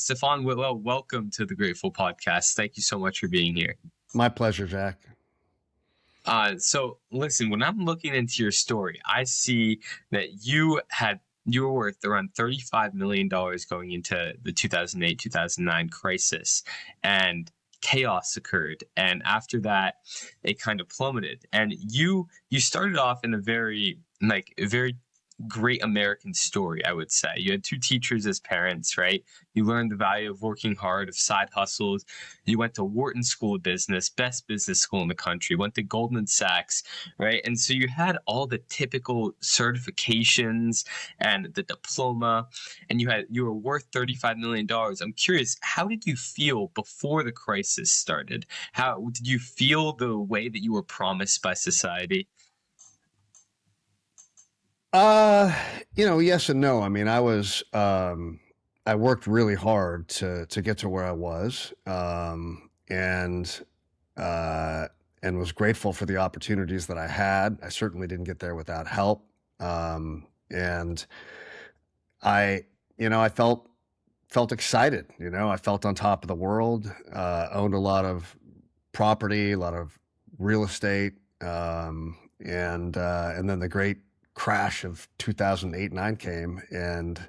Stefan Whitwell, welcome to the Grateful Podcast. Thank you so much for being here. My pleasure, Jack. So listen, when I'm looking into your story, I see that you were worth around $35 million going into the 2008-2009 crisis, and chaos occurred. And after that, it kind of plummeted. And you started off in a very great American story, I would say. You had two teachers as parents, right? You learned the value of working hard, of side hustles. You went to Wharton School of Business, best business school in the country, went to Goldman Sachs, right? And so you had all the typical certifications and the diploma, and you were worth $35 million. I'm curious, how did you feel before the crisis started? How did you feel the way that you were promised by society? Yes and no. I mean, I worked really hard to get to where I was, and was grateful for the opportunities that I had. I certainly didn't get there without help. And I felt excited. I felt on top of the world, owned a lot of property, a lot of real estate, and then the great crash of 2008-9 came, and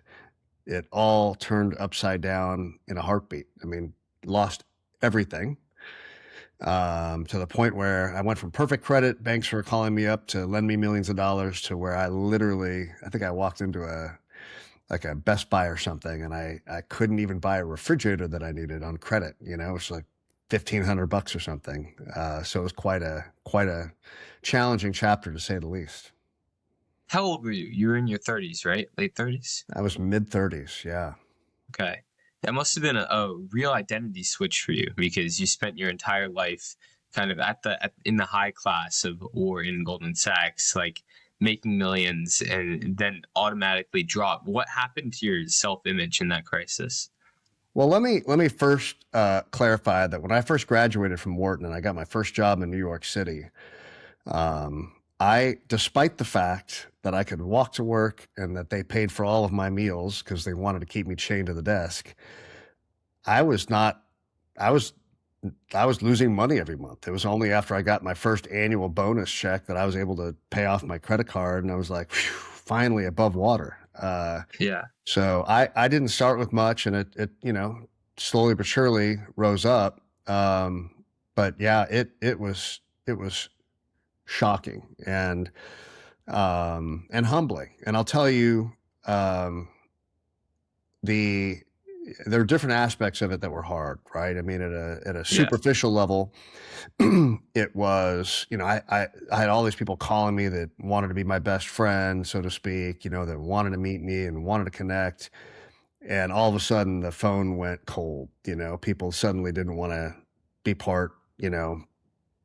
it all turned upside down in a heartbeat. I mean, lost everything, to the point where I went from perfect credit, banks were calling me up to lend me millions of dollars, to where I think I walked into a Best Buy or something, and I couldn't even buy a refrigerator that I needed on credit. It was like $1,500 or something. So it was quite a challenging chapter, to say the least. How old were you? You were in your 30s, right? Late 30s? I was mid-30s, yeah. Okay. That must have been a real identity switch for you, because you spent your entire life kind of in the high class or in Goldman Sachs, like making millions, and then automatically drop. What happened to your self-image in that crisis? Well, let me first clarify that when I first graduated from Wharton and I got my first job in New York City, despite the fact that I could walk to work and that they paid for all of my meals because they wanted to keep me chained to the desk, I was not, I was, I was losing money every month. It was only after I got my first annual bonus check that I was able to pay off my credit card, and I was like, phew, finally above water. Yeah. So I didn't start with much, and it slowly but surely rose up. But yeah, it was shocking and humbling. And I'll tell you, there are different aspects of it that were hard, right? I mean, at a superficial level, it was, I had all these people calling me that wanted to be my best friend, so to speak, that wanted to meet me and wanted to connect. And all of a sudden the phone went cold. People suddenly didn't want to be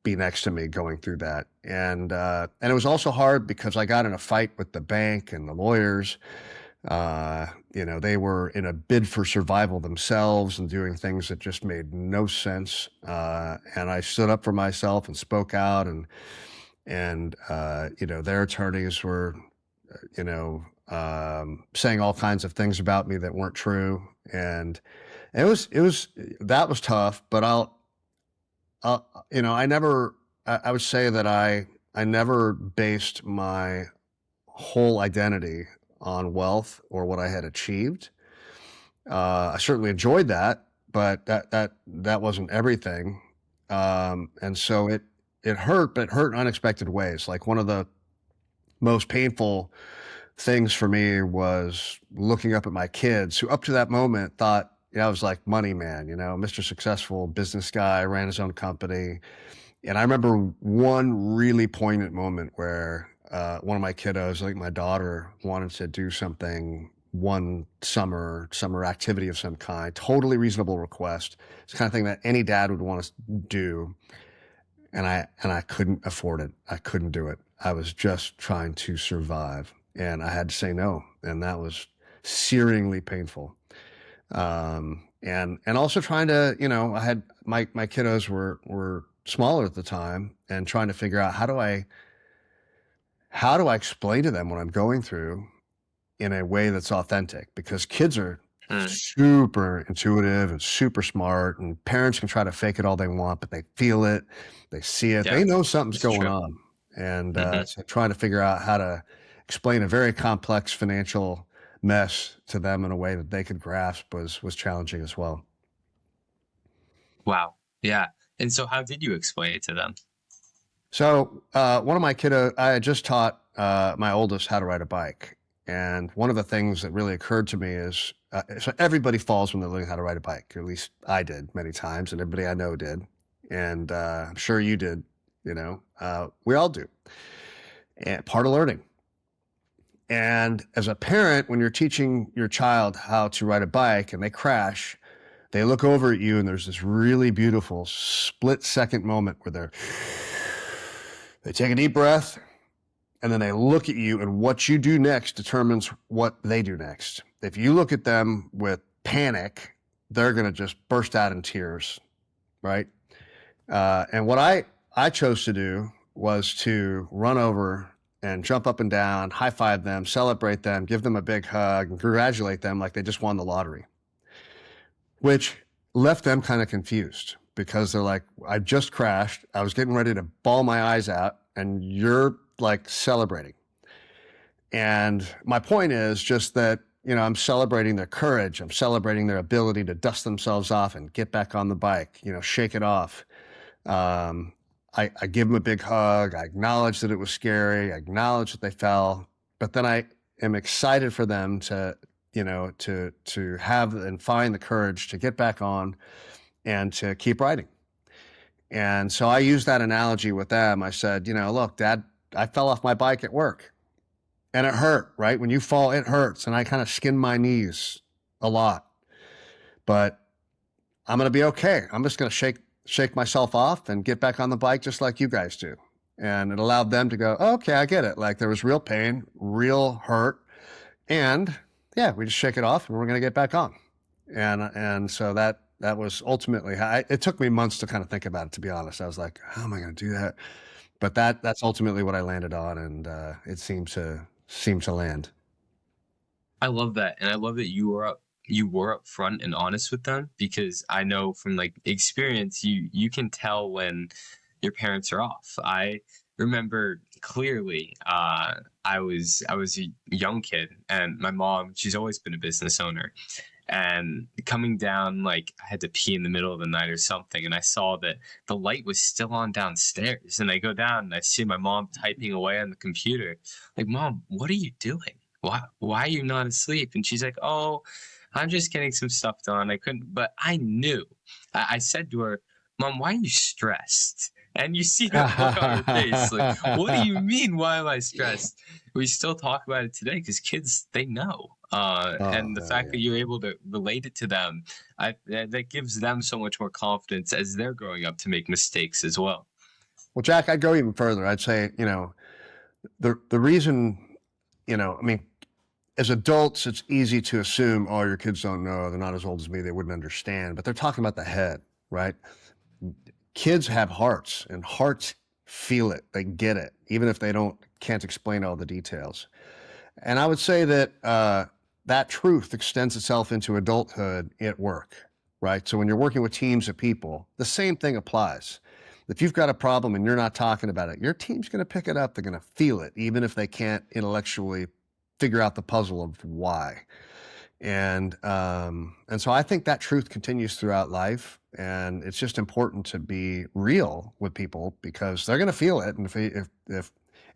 be next to me going through that. And it was also hard because I got in a fight with the bank and the lawyers. They were in a bid for survival themselves and doing things that just made no sense. And I stood up for myself and spoke out, and their attorneys were, saying all kinds of things about me that weren't true. And that was tough, but I would say that I never based my whole identity on wealth or what I had achieved. I certainly enjoyed that, but that wasn't everything. And so it hurt, but it hurt in unexpected ways. Like, one of the most painful things for me was looking up at my kids, who up to that moment thought, I was like money man, Mr. Successful business guy, ran his own company. And I remember one really poignant moment where one of my kiddos, I think my daughter, wanted to do something, one summer activity of some kind, totally reasonable request. It's the kind of thing that any dad would want to do. And I couldn't afford it. I couldn't do it. I was just trying to survive, and I had to say no. And that was searingly painful. And also trying to, I had my kiddos were smaller at the time, and trying to figure out how do I explain to them what I'm going through in a way that's authentic, because kids are Mm. super intuitive and super smart, and parents can try to fake it all they want, but they feel it, they see it, Yeah, they know something's that's going true. on. And Hmm. so trying to figure out how to explain a very complex financial mess to them in a way that they could grasp was challenging as well. Wow. Yeah. And so, how did you explain it to them? So one of my kiddo, I had just taught my oldest how to ride a bike, and one of the things that really occurred to me is, so everybody falls when they're learning how to ride a bike. At least I did many times, and everybody I know did, and I'm sure you did. We all do, and part of learning. And as a parent, when you're teaching your child how to ride a bike and they crash, they look over at you, and there's this really beautiful split-second moment where they take a deep breath, and then they look at you, and what you do next determines what they do next. If you look at them with panic, they're going to just burst out in tears, right? And what I chose to do was to run over and jump up and down, high five them, celebrate them, give them a big hug, and congratulate them like they just won the lottery, which left them kind of confused because they're like, I just crashed. I was getting ready to bawl my eyes out, and you're like celebrating. And my point is just that, I'm celebrating their courage. I'm celebrating their ability to dust themselves off and get back on the bike, shake it off. Um, I give them a big hug. I acknowledge that it was scary. I acknowledge that they fell, but then I am excited for them to, to have and find the courage to get back on and to keep riding. And so I used that analogy with them. I said, look, Dad, I fell off my bike at work. And it hurt, right? When you fall, it hurts. And I kind of skinned my knees a lot. But I'm going to be okay. I'm just going to shake myself off and get back on the bike just like you guys do. And it allowed them to go, oh, okay, I get it. Like there was real pain, real hurt. And yeah, we just shake it off and we're going to get back on. And so that was ultimately how it took me months to kind of think about it, to be honest. I was like, how am I going to do that? But that's ultimately what I landed on. And it seemed to land. I love that, and I love that you were upfront and honest with them, because I know from like experience you can tell when your parents are off. I remember clearly, I was a young kid, and my mom, she's always been a business owner, and coming down, like I had to pee in the middle of the night or something, and I saw that the light was still on downstairs, and I go down and I see my mom typing away on the computer. Like, Mom, what are you doing? Why are you not asleep? And she's like, oh, I'm just getting some stuff done. I couldn't, but I knew. I said to her, Mom, why are you stressed? And you see the look on her face, like, what do you mean? Why am I stressed? We still talk about it today because kids, they know. Oh, And the yeah, fact yeah. that you're able to relate it to them, that gives them so much more confidence as they're growing up to make mistakes as well. Well, Jack, I'd go even further. I'd say, the reason, I mean, as adults, it's easy to assume, oh, your kids don't know, they're not as old as me, they wouldn't understand. But they're talking about the head, right? Kids have hearts, and hearts feel it. They get it, even if they can't explain all the details. And I would say that that truth extends itself into adulthood at work, right? So when you're working with teams of people, the same thing applies. If you've got a problem and you're not talking about it, your team's going to pick it up. They're going to feel it, even if they can't intellectually figure out the puzzle of why. And so I think that truth continues throughout life, and it's just important to be real with people because they're going to feel it. And if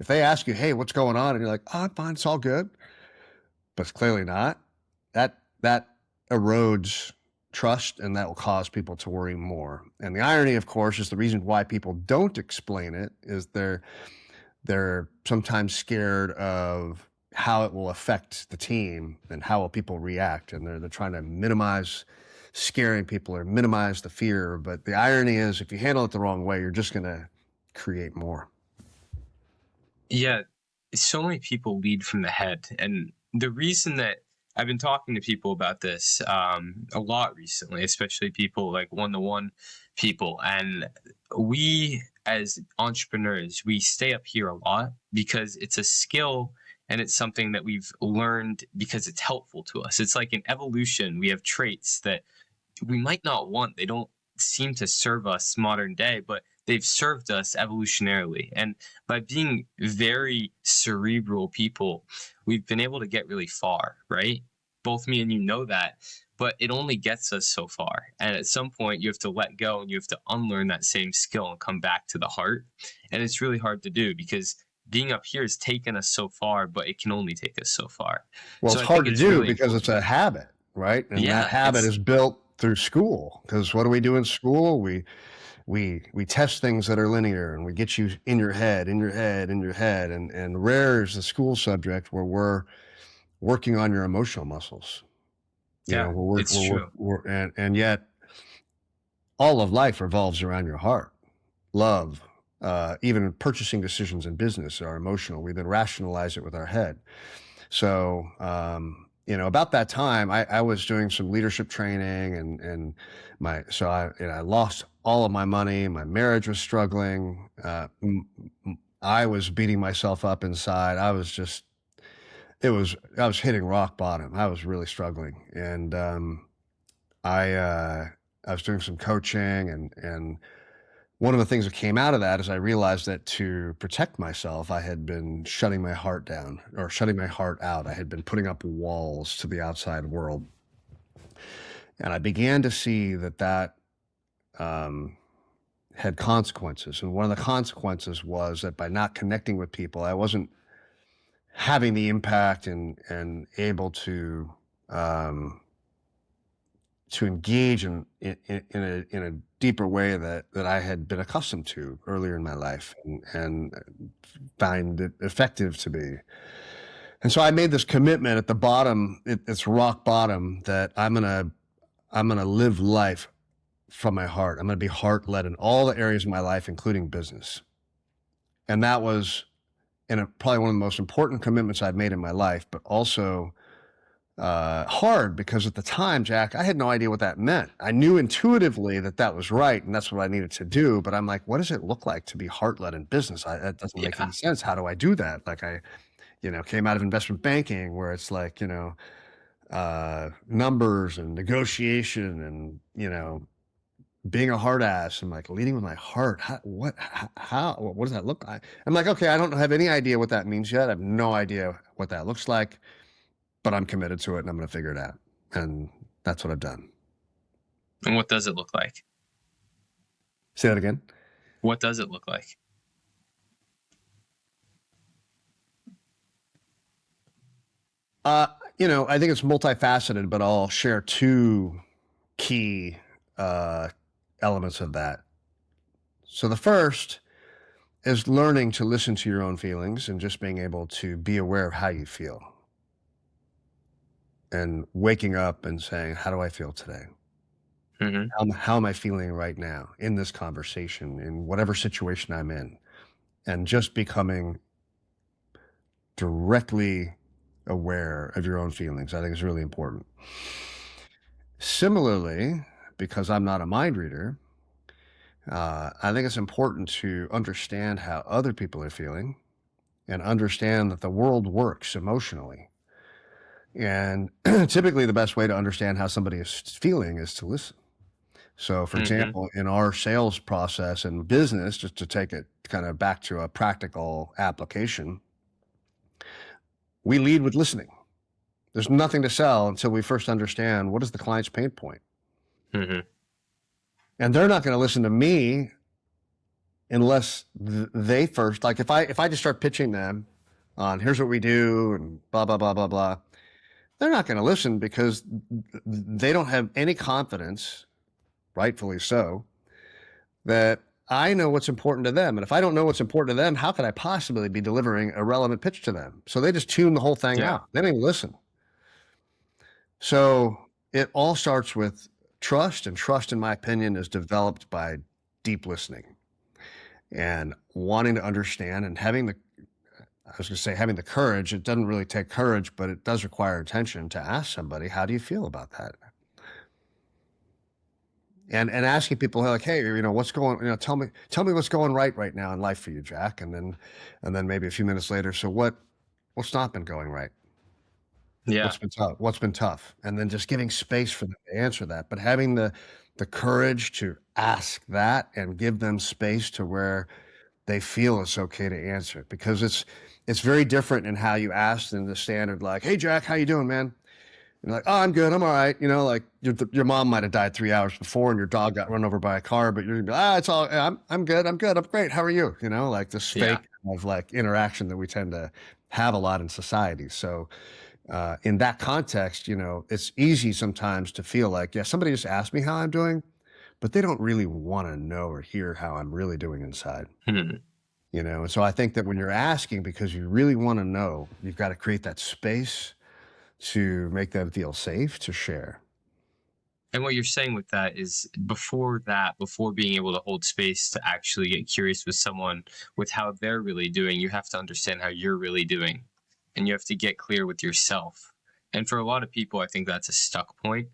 they ask you, "Hey, what's going on?" and you're like, "Oh, I'm fine, it's all good," but it's clearly not, that erodes trust, and that will cause people to worry more. And the irony, of course, is the reason why people don't explain it is they're sometimes scared of how it will affect the team and how will people react, and they're trying to minimize scaring people or minimize the fear. But the irony is, if you handle it the wrong way, you're just going to create more. Yeah, so many people lead from the head, and the reason that I've been talking to people about this a lot recently, especially people like one-to-one people, and we as entrepreneurs, we stay up here a lot because it's a skill And it's something that we've learned because it's helpful to us. It's like in evolution, we have traits that we might not want. They don't seem to serve us modern day, but they've served us evolutionarily. And by being very cerebral people, we've been able to get really far, right? Both me and you know that, but it only gets us so far. And at some point, you have to let go and you have to unlearn that same skill and come back to the heart. And it's really hard to do because being up here has taken us so far, but it can only take us so far. Well, So it's I hard think to it's do really because important. it's a habit, right? And Yeah, that habit is built through school. Because what do we do in school? We test things that are linear, and we get you in your head, in your head, in your head. And rare is the school subject where we're working on your emotional muscles. You know, yeah, it's true. and yet all of life revolves around your heart. Love, even purchasing decisions in business are emotional. We then rationalize it with our head. So, about that time, I was doing some leadership training, and I lost all of my money. My marriage was struggling. I was beating myself up inside. I was hitting rock bottom. I was really struggling, and I I was doing some coaching, and one of the things that came out of that is I realized that to protect myself, I had been shutting my heart down or shutting my heart out. I had been putting up walls to the outside world. And I began to see that um, had consequences. And one of the consequences was that by not connecting with people, I wasn't having the impact and able um, to engage in a deeper way that I had been accustomed to earlier in my life and find it effective to be. And so I made this commitment at the bottom, it's rock bottom, that I'm gonna live life from my heart. I'm gonna be heart led in all the areas of my life, including business. And that was probably one of the most important commitments I've made in my life, but also hard because at the time, Jack, I had no idea what that meant. I knew intuitively that that was right and that's what I needed to do, but I'm like, what does it look like to be heart led in business? That doesn't make Yeah. any sense. How do I do that? Like came out of investment banking where it's like, numbers and negotiation and, being a hard ass and like leading with my heart. What does that look like? I'm like, okay, I don't have any idea what that means yet. I have no idea what that looks like, but I'm committed to it and I'm going to figure it out. And that's what I've done. And what does it look like? Say that again. What does it look like? I think it's multifaceted, but I'll share two key elements of that. So the first is learning to listen to your own feelings and just being able to be aware of how you feel and waking up and saying, how do I feel today? Mm-hmm. How am I feeling right now in this conversation, in whatever situation I'm in? And just becoming directly aware of your own feelings, I think is really important. Similarly, because I'm not a mind reader, I think it's important to understand how other people are feeling and understand that the world works emotionally. And typically, the best way to understand how somebody is feeling is to listen. So, for Mm-hmm. example, in our sales process and business, just to take it kind of back to a practical application, we lead with listening. There's nothing to sell until we first understand what is the client's pain point. Mm-hmm. And they're not going to listen to me unless they first, like if I just start pitching them on here's what we do and blah, blah, blah, blah, blah, they're not going to listen because they don't have any confidence, rightfully so, that I know what's important to them. And if I don't know what's important to them, how could I possibly be delivering a relevant pitch to them? So they just tune the whole thing Yeah. out. They don't even listen. So it all starts with trust, and trust, in my opinion, is developed by deep listening and wanting to understand and having the courage. It doesn't really take courage, but it does require attention to ask somebody, how do you feel about that? And asking people like, hey, what's going, tell me what's going right now in life for you, Jack. And then maybe a few minutes later, so what What's not been going right? Yeah. What's been tough? What's been tough? And then just giving space for them to answer that, but having the courage to ask that and give them space to where they feel it's okay to answer it, because it's very different in how you ask than the standard, like, "Hey Jack, how you doing, man?" And like, "Oh, I'm good, I'm all right." You know, like your mom might have died 3 hours before, and your dog got run over by a car, but you're gonna be, it's all, I'm good, I'm great. How are you? You know, like this Yeah. fake kind of like interaction that we tend to have a lot in society. So in that context, you know, it's easy sometimes to feel like, yeah, somebody just asked me how I'm doing, but they don't really want to know or hear how I'm really doing inside. Hmm. You know, and so I think that when you're asking because you really want to know, you've got to create that space to make them feel safe to share. And what you're saying with that is before that, before being able to hold space to actually get curious with someone with how they're really doing, you have to understand how you're really doing. And you have to get clear with yourself. And for a lot of people, I think that's a stuck point.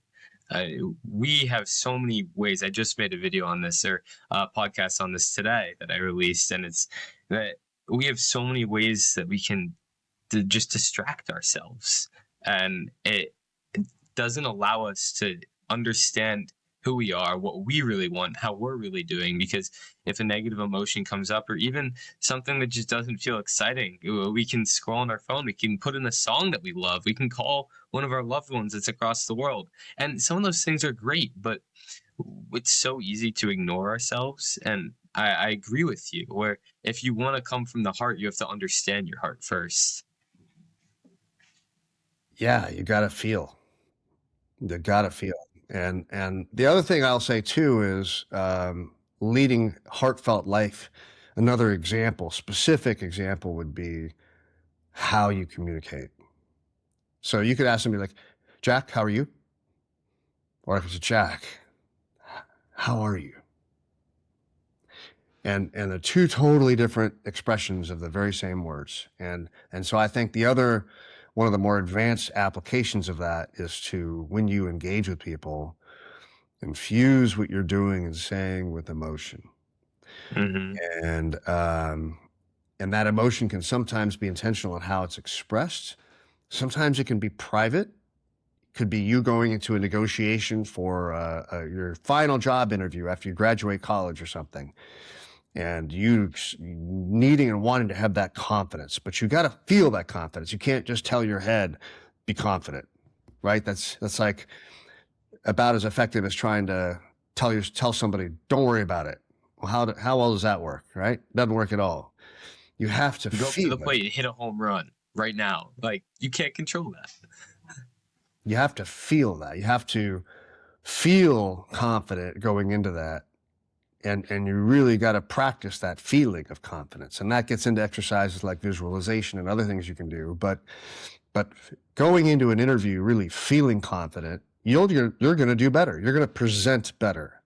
Uh, we have so many ways. I just made a video on this or a podcast on this today that I released, and it's that we have so many ways that we can just distract ourselves, and it doesn't allow us to understand who we are, what we really want, how we're really doing. Because if a negative emotion comes up, or even something that just doesn't feel exciting, we can scroll on our phone, we can put in a song that we love, we can call one of our loved ones that's across the world. And some of those things are great, but it's so easy to ignore ourselves. And I agree with you, where if you want to come from the heart, you have to understand your heart first. Yeah, you got to feel. You got to feel. And the other thing I'll say too is leading heartfelt life. Another example, specific example, would be how you communicate. So you could ask somebody like, "Jack, how are you?" Or if it's Jack, "How are you?" And they're two totally different expressions of the very same words. And so I think the other one of the more advanced applications of that is to, when you engage with people, infuse what you're doing and saying with emotion. Mm-hmm. And and that emotion can sometimes be intentional in how it's expressed. Sometimes it can be private. Could be you going into a negotiation for your final job interview after you graduate college or something, and you needing and wanting to have that confidence, but you got to feel that confidence. You can't just tell your head, "Be confident," right? That's like about as effective as trying to tell somebody, "Don't worry about it." Well, how well does that work, right? Doesn't work at all. You have to Go up to feel the it. plate and hit a home run right now. Like, you can't control that. You have to feel that. You have to feel confident going into that. And you really got to practice that feeling of confidence. And that gets into exercises like visualization and other things you can do. But going into an interview really feeling confident, you're going to do better. You're going to present better.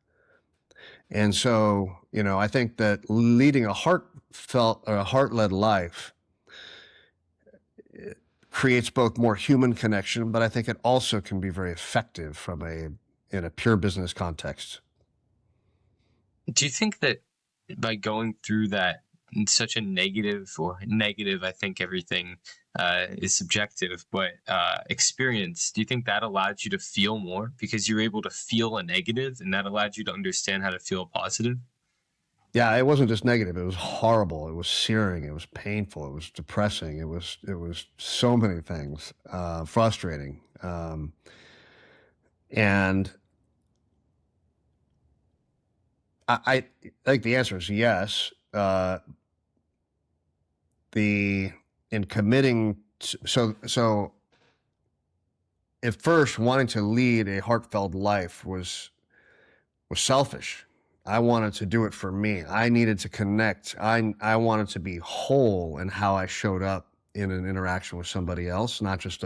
And so, you know, I think that leading a heartfelt or a heart-led life creates both more human connection, but I think it also can be very effective in a pure business context. Do you think that by going through that in such a negative, I think everything is subjective, but experience, do you think that allowed you to feel more because you're able to feel a negative, and that allowed you to understand how to feel positive? Yeah, it wasn't just negative. It was horrible. It was searing. It was painful. It was depressing. It was so many things, frustrating. And I think the answer is yes. The in committing so at first wanting to lead a heartfelt life was selfish. I wanted to do it for me. I needed to connect. I wanted to be whole in how I showed up in an interaction with somebody else, not just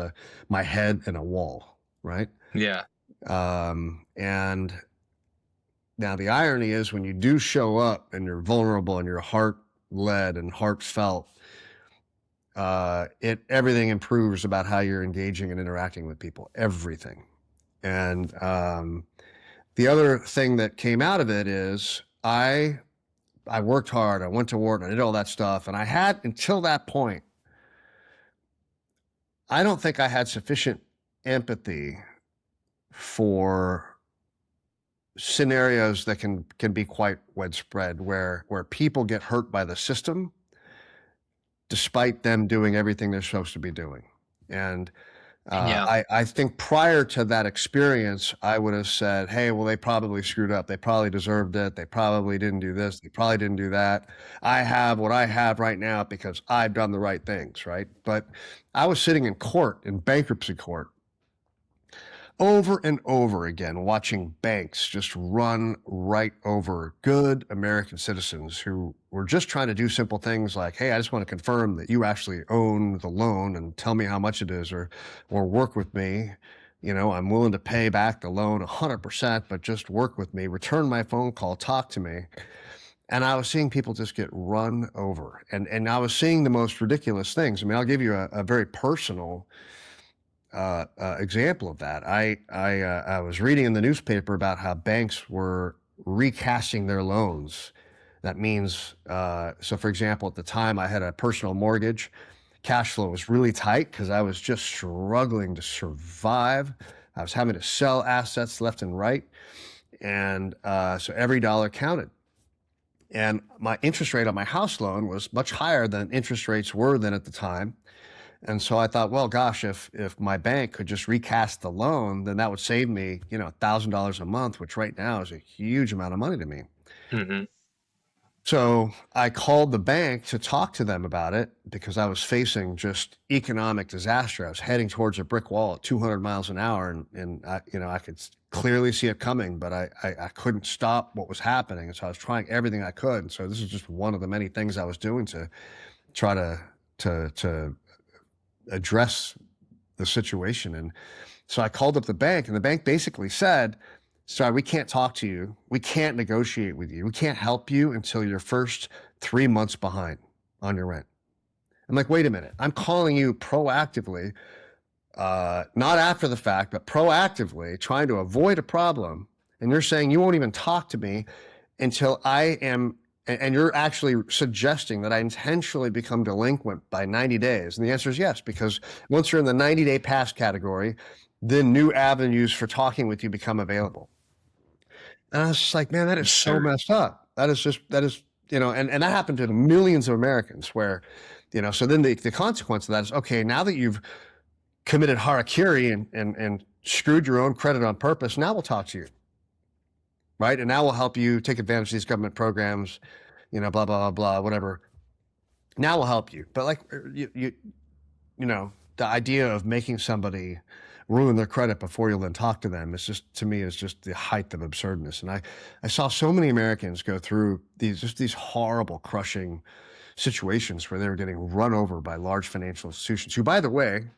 my head and a wall, right? Yeah. And now the irony is when you do show up and you're vulnerable and you're heart led and heartfelt, everything improves about how you're engaging and interacting with people. Everything. And the other thing that came out of it is I worked hard. I went to Wharton. I did all that stuff, and I had until that point I don't think I had sufficient empathy for scenarios that can be quite widespread, where people get hurt by the system despite them doing everything they're supposed to be doing. And Yeah. I think prior to that experience, I would have said, hey, well, they probably screwed up. They probably deserved it. They probably didn't do this. They probably didn't do that. I have what I have right now because I've done the right things, right? But I was sitting in court, in bankruptcy court, over and over again, watching banks just run right over good American citizens who were just trying to do simple things like, hey, I just want to confirm that you actually own the loan and tell me how much it is, or work with me. You know, I'm willing to pay back the loan 100%, but just work with me, return my phone call, talk to me. And I was seeing people just get run over. And I was seeing the most ridiculous things. I mean, I'll give you a very personal example of that. I was reading in the newspaper about how banks were recasting their loans. That means, so for example, at the time I had a personal mortgage. Cash flow was really tight because I was just struggling to survive. I was having to sell assets left and right. And so every dollar counted. And my interest rate on my house loan was much higher than interest rates were then at the time. And so I thought, well, gosh, if my bank could just recast the loan, then that would save me, you know, $1,000 a month, which right now is a huge amount of money to me. Mm-hmm. So I called the bank to talk to them about it because I was facing just economic disaster. I was heading towards a brick wall at 200 miles an hour, and I, you know, I could clearly see it coming, but I couldn't stop what was happening. And so I was trying everything I could. And so this is just one of the many things I was doing to try to address the situation. And so I called up the bank, and the bank basically said, sorry, we can't talk to you. We can't negotiate with you. We can't help you until you're first 3 months behind on your rent. I'm like, wait a minute. I'm calling you proactively, not after the fact, but proactively trying to avoid a problem. And you're saying you won't even talk to me until I am, and you're actually suggesting that I intentionally become delinquent by 90 days. And the answer is yes, because once you're in the 90-day past category, then new avenues for talking with you become available. And I was just like, man, that is so messed up. That is, you know, and that happened to millions of Americans where, you know, so then the consequence of that is, okay, now that you've committed harakiri and screwed your own credit on purpose, now we'll talk to you. Right. And now we'll help you take advantage of these government programs, you know, blah, blah, blah, blah, whatever. Now we'll help you. But like, you know, the idea of making somebody ruin their credit before you'll then talk to them is just, to me, is just the height of absurdness. And I saw so many Americans go through these horrible, crushing situations where they were getting run over by large financial institutions who, by the way,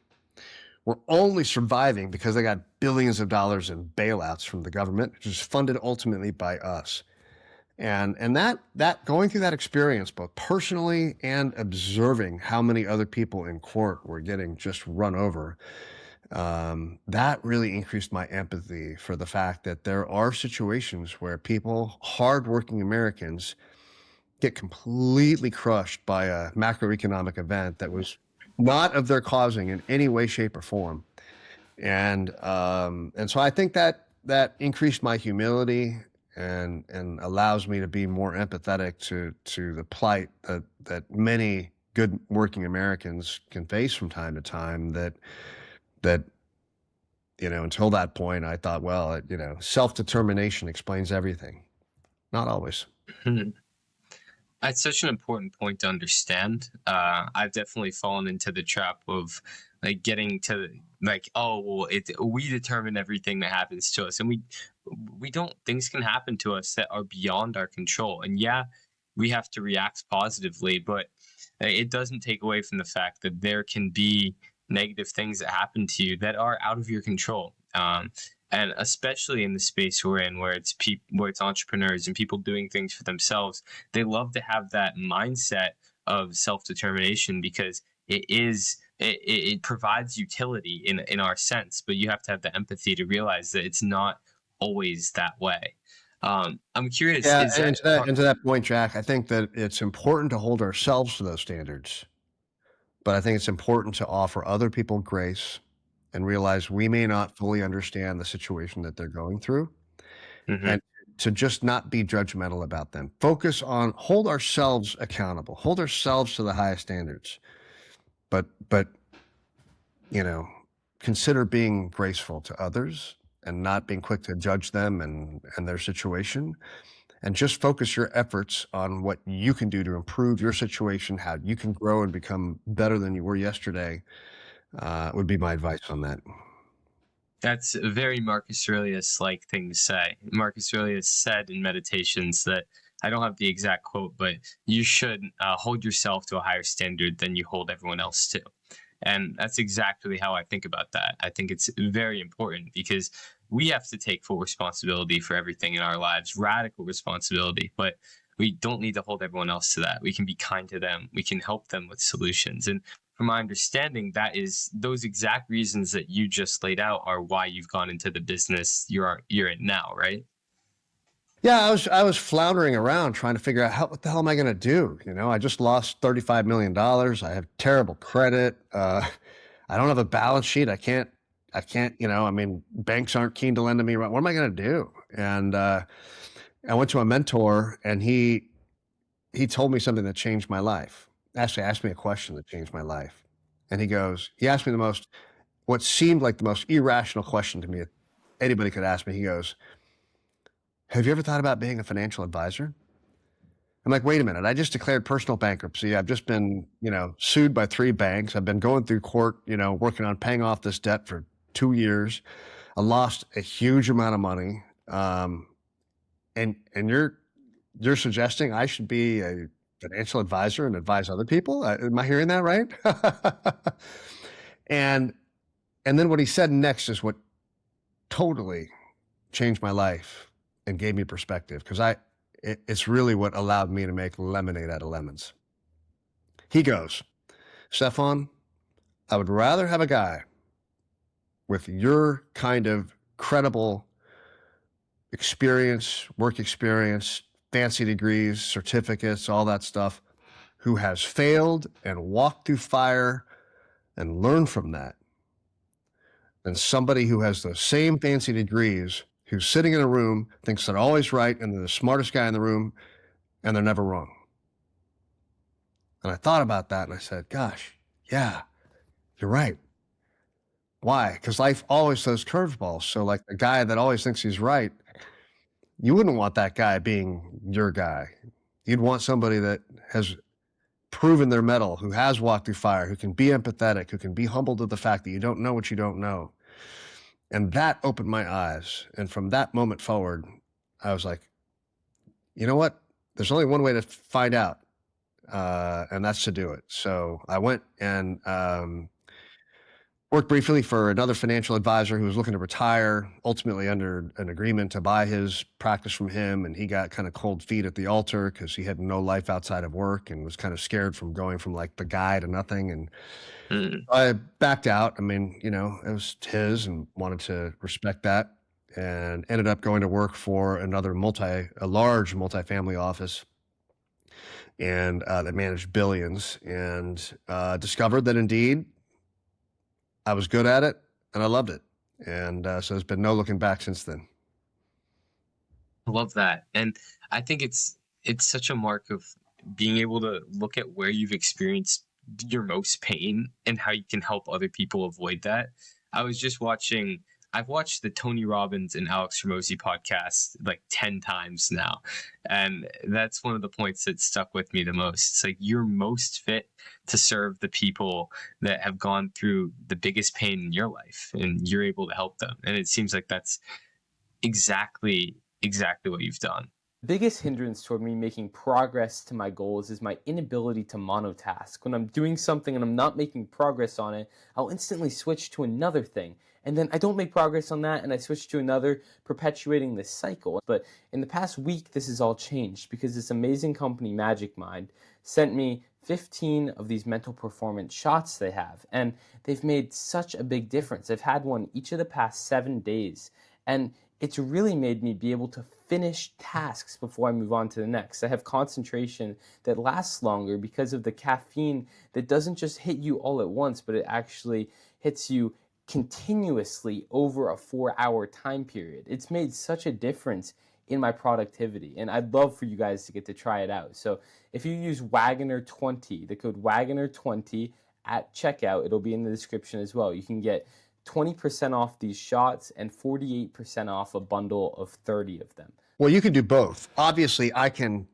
were only surviving because they got billions of dollars in bailouts from the government, which is funded ultimately by us. And that going through that experience, both personally and observing how many other people in court were getting just run over, that really increased my empathy for the fact that there are situations where people, hardworking Americans, get completely crushed by a macroeconomic event that was not of their causing in any way, shape, or form. And so I think that increased my humility and allows me to be more empathetic to the plight that many good working Americans can face from time to time. That you know, until that point, I thought, well, you know, self-determination explains everything. Not always. Mm-hmm. That's such an important point to understand. I've definitely fallen into the trap of like getting to like, oh well, we determine everything that happens to us, and we don't. Things can happen to us that are beyond our control, and yeah, we have to react positively, but it doesn't take away from the fact that there can be negative things that happen to you that are out of your control. And especially in the space we're in, where it's where it's entrepreneurs and people doing things for themselves, they love to have that mindset of self-determination because it provides utility in our sense, but you have to have the empathy to realize that it's not always that way. I'm curious. Yeah, Is and to that point, Jack, I think that it's important to hold ourselves to those standards. but I think it's important to offer other people grace and realize we may not fully understand the situation that they're going through, Hmm. and to just not be judgmental about them. Focus on hold ourselves accountable, hold ourselves to the highest standards, but you know, consider being graceful to others and not being quick to judge them and their situation, and just focus your efforts on what you can do to improve your situation, how you can grow and become better than you were yesterday, would be my advice on that. That's a very Marcus Aurelius like thing to say. Marcus Aurelius said in Meditations that, I don't have the exact quote, but you should hold yourself to a higher standard than you hold everyone else to. And that's exactly how I think about that. I think it's very important because we have to take full responsibility for everything in our lives, radical responsibility, but we don't need to hold everyone else to that. We can be kind to them. We can help them with solutions. And from my understanding, that is those exact reasons that you just laid out are why you've gone into the business you're in now, right? Yeah, I was floundering around trying to figure out what the hell am I going to do? I just lost $35 million. I have terrible credit. I don't have a balance sheet. I can't. I mean, banks aren't keen to lend to me. What am I going to do? And I went to a mentor, and he told me something that changed my life. Actually, asked me a question that changed my life. And he asked me what seemed like the most irrational question to me anybody could ask me. He goes, "Have you ever thought about being a financial advisor?" I'm like, wait a minute. I just declared personal bankruptcy. I've just been, sued by 3 banks. I've been going through court, working on paying off this debt for 2 years. I lost a huge amount of money. And you're suggesting I should be a financial advisor and advise other people? Am I hearing that right? and and then what he said next is what totally changed my life and gave me perspective, because it's really what allowed me to make lemonade out of lemons. He goes, "Stefan, I would rather have a guy with your kind of credible experience, work experience, fancy degrees, certificates, all that stuff, who has failed and walked through fire and learned from that, than somebody who has the same fancy degrees, who's sitting in a room, thinks they're always right, and they're the smartest guy in the room, and they're never wrong." And I thought about that and I said, gosh, yeah, you're right. Why? Because life always throws curveballs. So, like the guy that always thinks he's right, you wouldn't want that guy being your guy. You'd want somebody that has proven their mettle, who has walked through fire, who can be empathetic, who can be humble to the fact that you don't know what you don't know. And that opened my eyes. And from that moment forward, I was like, you know what? There's only one way to find out, and that's to do it. So I went and worked briefly for another financial advisor who was looking to retire, ultimately under an agreement to buy his practice from him. And he got kind of cold feet at the altar because he had no life outside of work and was kind of scared from going from like the guy to nothing. And Mm. I backed out. I mean, it was his and wanted to respect that, and ended up going to work for a large multifamily office, and that managed billions, and discovered that indeed I was good at it and I loved it. And so there's been no looking back since then. I love that. And I think it's such a mark of being able to look at where you've experienced your most pain and how you can help other people avoid that. I was just watching I've watched the Tony Robbins and Alex Hormozy podcast like 10 times now. And that's one of the points that stuck with me the most. It's like you're most fit to serve the people that have gone through the biggest pain in your life, and you're able to help them. And it seems like that's exactly what you've done. The biggest hindrance toward me making progress to my goals is my inability to monotask. When I'm doing something and I'm not making progress on it, I'll instantly switch to another thing. And then I don't make progress on that and I switch to another, perpetuating this cycle. But in the past week, this has all changed because this amazing company, Magic Mind, sent me 15 of these mental performance shots they have. And they've made such a big difference. I've had one each of the past 7 days. And it's really made me be able to finish tasks before I move on to the next. I have concentration that lasts longer because of the caffeine that doesn't just hit you all at once, but it actually hits you continuously over a 4-hour time period. It's made such a difference in my productivity, and I'd love for you guys to get to try it out. So if you use Wagoner20, the code Wagoner20 at checkout, it'll be in the description as well. You can get 20% off these shots and 48% off a bundle of 30 of them. Well, you can do both. Obviously, I can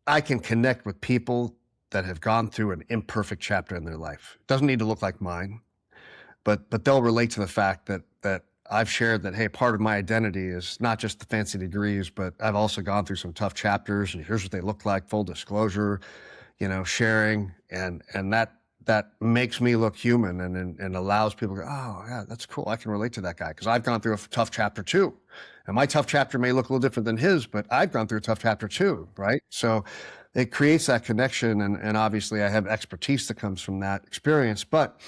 connect with people that have gone through an imperfect chapter in their life. It doesn't need to look like mine, but they'll relate to the fact that I've shared that, hey, part of my identity is not just the fancy degrees, but I've also gone through some tough chapters, and here's what they look like, full disclosure, sharing, and that makes me look human and allows people to go, oh, yeah, that's cool. I can relate to that guy because I've gone through a tough chapter too. And my tough chapter may look a little different than his, but I've gone through a tough chapter too, right? So it creates that connection. And obviously I have expertise that comes from that experience, but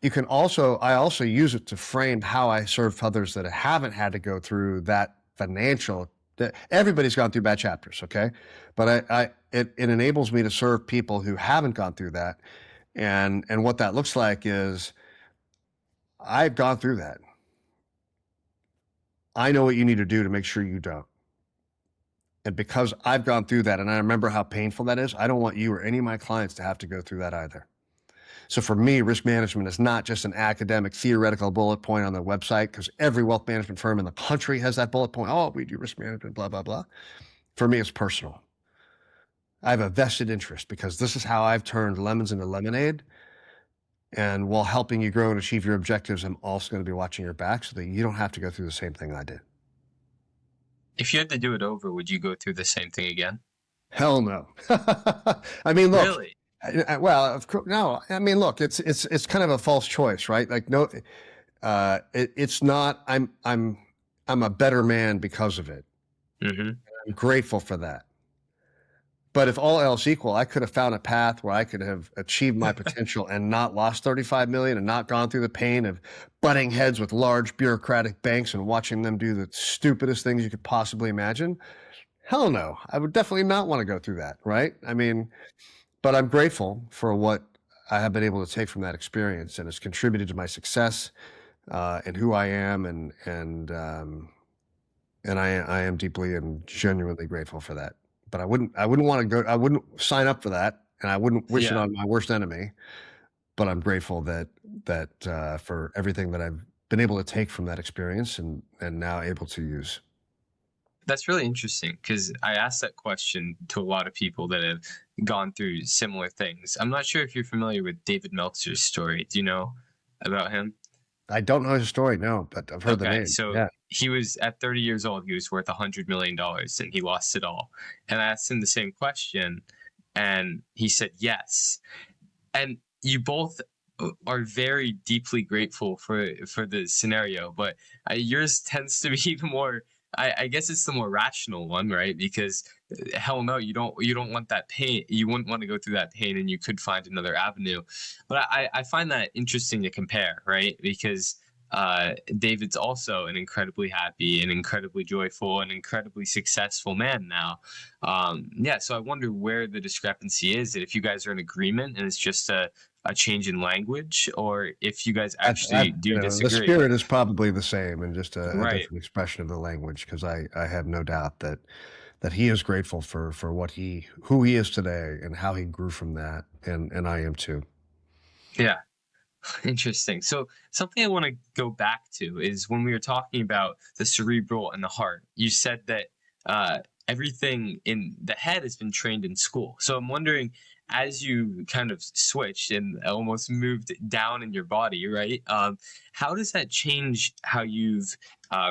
I also use it to frame how I serve others that haven't had to go through that financial. Everybody's gone through bad chapters, okay? But it enables me to serve people who haven't gone through that. And what that looks like is I've gone through that. I know what you need to do to make sure you don't. And because I've gone through that and I remember how painful that is, I don't want you or any of my clients to have to go through that either. So for me, risk management is not just an academic, theoretical bullet point on the website, because every wealth management firm in the country has that bullet point. Oh, we do risk management, blah, blah, blah. For me, it's personal. I have a vested interest because this is how I've turned lemons into lemonade. And while helping you grow and achieve your objectives, I'm also going to be watching your back so that you don't have to go through the same thing I did. If you had to do it over, would you go through the same thing again? Hell no. I mean, look. Really? Well, of course, no. I mean, look, it's kind of a false choice, right? Like, no, it's not. I'm a better man because of it. Mm-hmm. I'm grateful for that. But if all else equal, I could have found a path where I could have achieved my potential and not lost 35 million and not gone through the pain of butting heads with large bureaucratic banks and watching them do the stupidest things you could possibly imagine. Hell no. I would definitely not want to go through that, right? I mean, but I'm grateful for what I have been able to take from that experience, and it's contributed to my success and who I am, and I am deeply and genuinely grateful for that. But I wouldn't want to go. I wouldn't sign up for that, and I wouldn't wish it on my worst enemy. But I'm grateful that for everything that I've been able to take from that experience and now able to use. That's really interesting because I asked that question to a lot of people that have gone through similar things. I'm not sure if you're familiar with David Meltzer's story. Do you know about him? I don't know his story, no, but I've heard the name. So he was at 30 years old. He was worth $100 million and he lost it all. And I asked him the same question and he said yes. And you both are very deeply grateful for the scenario, but yours tends to be the more, I guess it's the more rational one, right? Because hell no, you don't want that pain. You wouldn't want to go through that pain, and you could find another avenue. But I find that interesting to compare, right? Because David's also an incredibly happy and incredibly joyful and incredibly successful man now. So I wonder where the discrepancy is, and if you guys are in agreement and it's just a change in language, or if you guys actually disagree. The spirit is probably the same and just a different expression of the language, because I have no doubt that he is grateful for who he is today and how he grew from that, and I am too. Yeah. Interesting. So something I want to go back to is when we were talking about the cerebral and the heart, you said that everything in the head has been trained in school. So I'm wondering, as you kind of switched and almost moved down in your body, right? How does that change how you've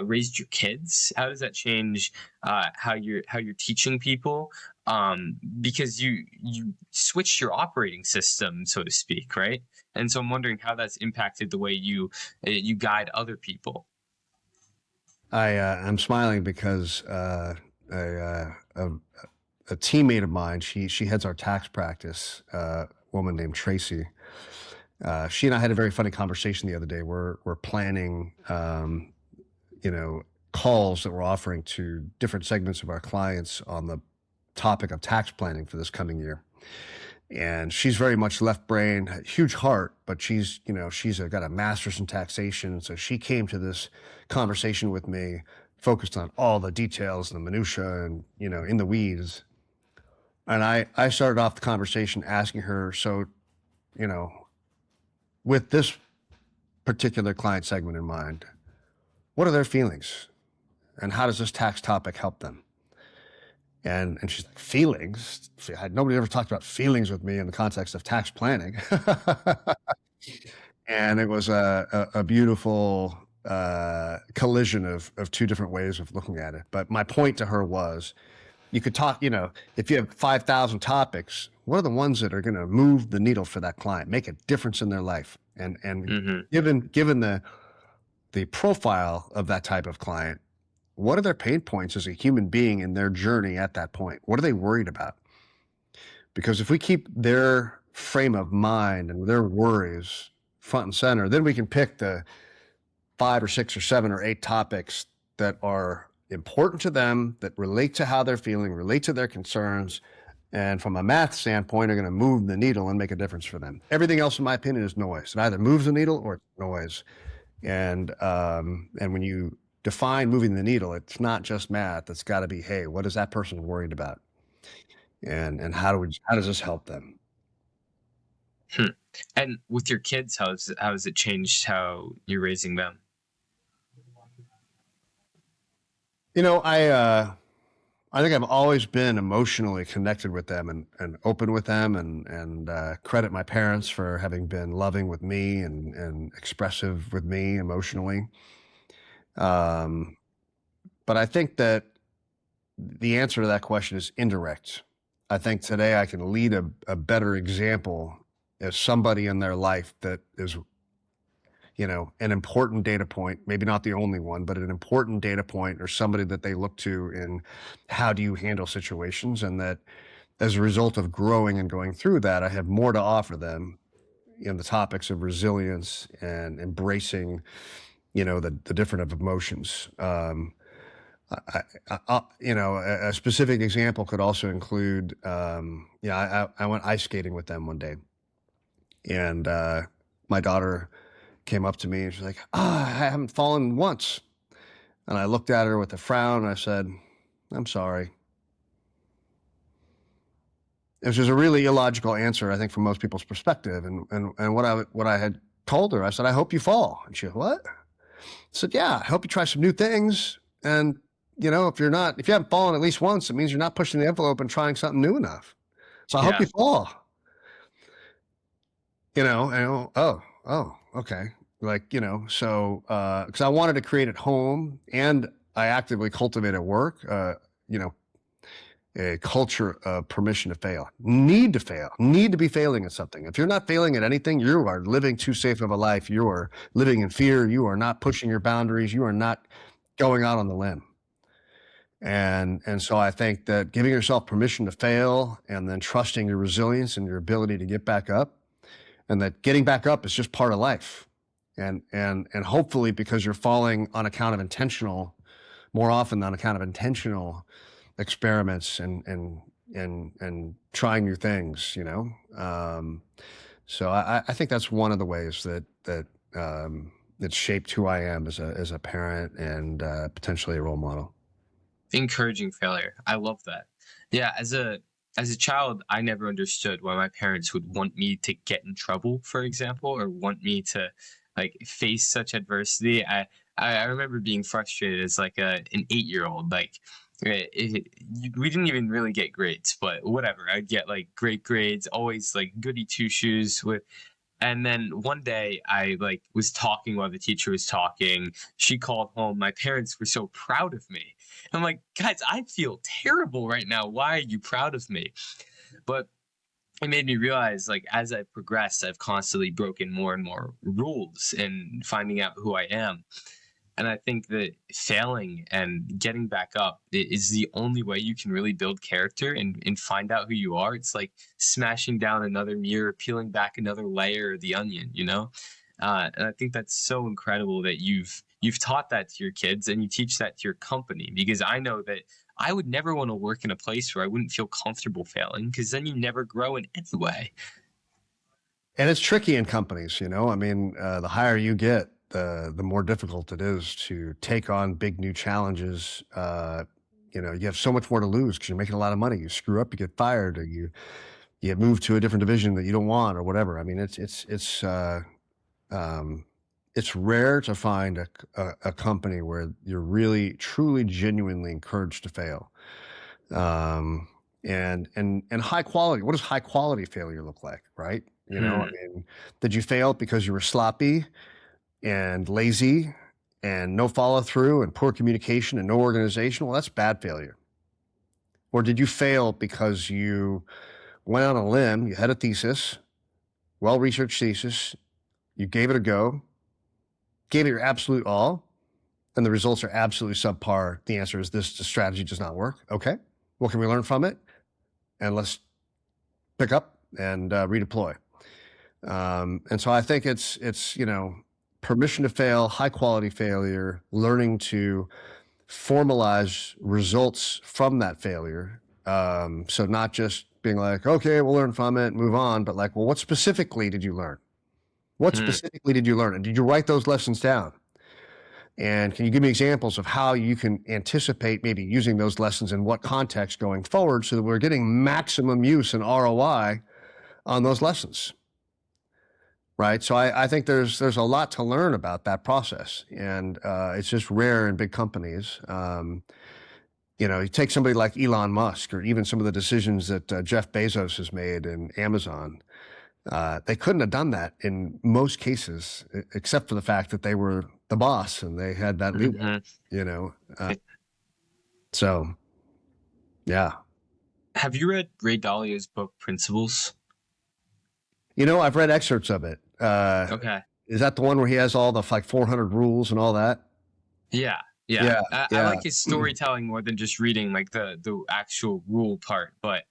raised your kids? How does that change how you're teaching people? Because you switched your operating system, so to speak, right? And so I'm wondering how that's impacted the way you guide other people. I'm smiling because a teammate of mine, she heads our tax practice, a woman named Tracy. She and I had a very funny conversation the other day. We're planning calls that we're offering to different segments of our clients on the topic of tax planning for this coming year. And she's very much left brain, huge heart, but she's got a master's in taxation. So she came to this conversation with me focused on all the details and the minutia and, in the weeds. And I started off the conversation asking her, so, with this particular client segment in mind, what are their feelings? And how does this tax topic help them? And she's like, feelings? Nobody ever talked about feelings with me in the context of tax planning. And it was a beautiful collision of two different ways of looking at it. But my point to her was, you could talk, if you have 5,000 topics, what are the ones that are going to move the needle for that client, make a difference in their life? And given the profile of that type of client, what are their pain points as a human being in their journey at that point? What are they worried about? Because if we keep their frame of mind and their worries front and center, then we can pick the 5 or 6 or 7 or 8 topics that are important to them, that relate to how they're feeling, relate to their concerns, and from a math standpoint are going to move the needle and make a difference for them. Everything else, in my opinion, is noise. It either moves the needle or it's noise. And when you define moving the needle, it's not just math. It's got to be, hey, what is that person worried about? And how does this help them? And with your kids, how has it changed how you're raising them? I think I've always been emotionally connected with them and open with them and credit my parents for having been loving with me and expressive with me emotionally. But I think that the answer to that question is indirect. I think today I can lead a better example as somebody in their life that is, an important data point, maybe not the only one, but an important data point or somebody that they look to in how do you handle situations. And that as a result of growing and going through that, I have more to offer them in the topics of resilience and embracing, the different of emotions. A specific example could also include, I went ice skating with them one day, and my daughter came up to me and she's like, I haven't fallen once. And I looked at her with a frown and I said, I'm sorry. It was just a really illogical answer, I think, from most people's perspective. And what I had told her, I said, I hope you fall. And she said, what? I said, yeah, I hope you try some new things. And, if you haven't fallen at least once, it means you're not pushing the envelope and trying something new enough. So I hope you fall. Okay. So, because I wanted to create at home and I actively cultivate at work, a culture of permission to fail, need to be failing at something. If you're not failing at anything, you are living too safe of a life. You are living in fear. You are not pushing your boundaries. You are not going out on the limb. And so I think that giving yourself permission to fail and then trusting your resilience and your ability to get back up, and that getting back up is just part of life. And hopefully because you're falling on account of more often on account of intentional experiments and trying new things, so I think that's one of the ways that it's shaped who I am as a parent and potentially a role model. Encouraging failure. I love that. Yeah, as a child, I never understood why my parents would want me to get in trouble, for example, or want me to face such adversity. I remember being frustrated as an 8-year-old. We didn't even really get grades, but whatever. I'd get great grades, always goody two shoes with. And then one day I was talking while the teacher was talking. She called home. My parents were so proud of me. I'm like, guys, I feel terrible right now. Why are you proud of me? But it made me realize as I've progressed, I've constantly broken more and more rules and finding out who I am. And I think that failing and getting back up is the only way you can really build character and find out who you are. It's like smashing down another mirror, peeling back another layer of the onion, And I think that's so incredible that you've taught that to your kids and you teach that to your company, because I know that I would never want to work in a place where I wouldn't feel comfortable failing, because then you never grow in any way. And it's tricky in companies, you know. I mean, the higher you get, the more difficult it is to take on big new challenges. You know, you have so much more to lose because you're making a lot of money. You screw up, you get fired, or you get moved to a different division that you don't want, or whatever. I mean, it's rare to find a company where you're really, truly, genuinely encouraged to fail. And high quality. What does high quality failure look like, right? You know, I mean, did you fail because you were sloppy and lazy and no follow through and poor communication and no organization? Well, that's bad failure. Or did you fail because you went on a limb, you had a thesis, well-researched thesis, you gave it a go, gave it your absolute all, and the results are absolutely subpar? The answer is this strategy does not work. Okay, what can we learn from it? And let's pick up and redeploy. And so I think it's, you know, permission to fail, high quality failure, learning to formalize results from that failure. So not just being like, okay, we'll learn from it, move on, but like, well, what specifically did you learn? What specifically did you learn? And did you write those lessons down? And can you give me examples of how you can anticipate maybe using those lessons in what context going forward so that we're getting maximum use and ROI on those lessons? Right. So I think there's a lot to learn about that process. And it's just rare in big companies. You know, you take somebody like Elon Musk, or even some of the decisions that Jeff Bezos has made in Amazon. They couldn't have done that in most cases, except for the fact that they were the boss and they had that leeway, you know. So, yeah. Have you read Ray Dalio's book, Principles? You know, I've read excerpts of it. Okay. Is that the one where he has all the like 400 rules and all that? Yeah. I like his storytelling more than just reading like the actual rule part. But